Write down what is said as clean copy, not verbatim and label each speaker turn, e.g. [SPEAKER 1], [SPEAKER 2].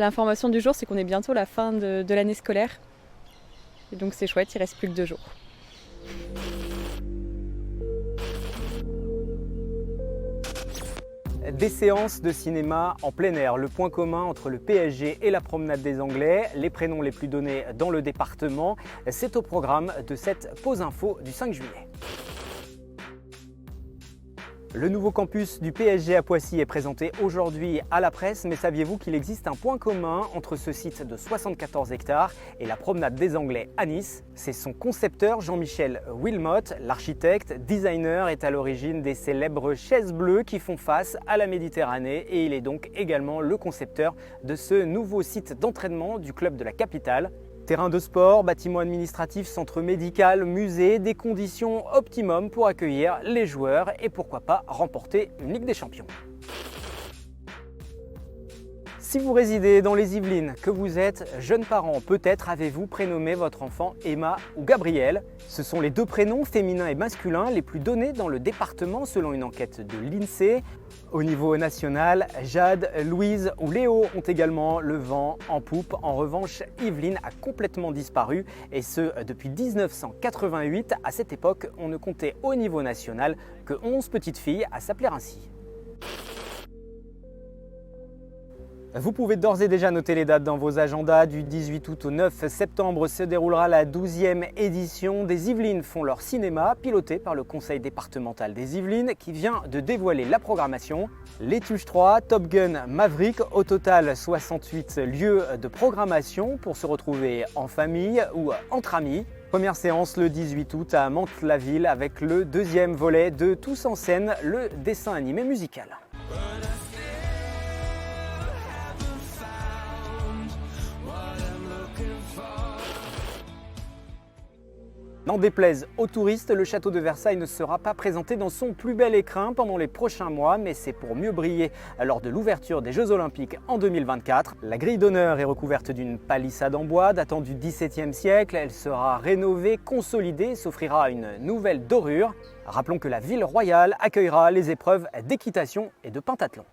[SPEAKER 1] L'information du jour, c'est qu'on est bientôt à la fin de l'année scolaire. Et donc c'est chouette, il reste plus que 2 jours.
[SPEAKER 2] Des séances de cinéma en plein air, le point commun entre le PSG et la promenade des Anglais, les prénoms les plus donnés dans le département, c'est au programme de cette pause info du 5 juillet. Le nouveau campus du PSG à Poissy est présenté aujourd'hui à la presse, mais saviez-vous qu'il existe un point commun entre ce site de 74 hectares et la promenade des Anglais à Nice? C'est son concepteur Jean-Michel Wilmot, l'architecte, designer, est à l'origine des célèbres chaises bleues qui font face à la Méditerranée et il est donc également le concepteur de ce nouveau site d'entraînement du club de la capitale. Terrain de sport, bâtiment administratif, centre médical, musée, des conditions optimum pour accueillir les joueurs et pourquoi pas remporter une Ligue des Champions. Si vous résidez dans les Yvelines, que vous êtes jeune parent, peut-être avez-vous prénommé votre enfant Emma ou Gabriel. Ce sont les 2 prénoms féminins et masculins les plus donnés dans le département selon une enquête de l'INSEE. Au niveau national, Jade, Louise ou Léo ont également le vent en poupe. En revanche, Yveline a complètement disparu et ce depuis 1988. À cette époque, on ne comptait au niveau national que 11 petites filles à s'appeler ainsi. Vous pouvez d'ores et déjà noter les dates dans vos agendas. Du 18 août au 9 septembre se déroulera la 12e édition des Yvelines font leur cinéma, piloté par le conseil départemental des Yvelines qui vient de dévoiler la programmation. Les Tuches 3, Top Gun, Maverick, au total 68 lieux de programmation pour se retrouver en famille ou entre amis. Première séance le 18 août à Mantes-la-Ville avec le 2e volet de Tous en scène, le dessin animé musical. N'en déplaise aux touristes, le château de Versailles ne sera pas présenté dans son plus bel écrin pendant les prochains mois, mais c'est pour mieux briller lors de l'ouverture des Jeux Olympiques en 2024. La grille d'honneur est recouverte d'une palissade en bois datant du XVIIe siècle. Elle sera rénovée, consolidée et s'offrira une nouvelle dorure. Rappelons que la ville royale accueillera les épreuves d'équitation et de pentathlon.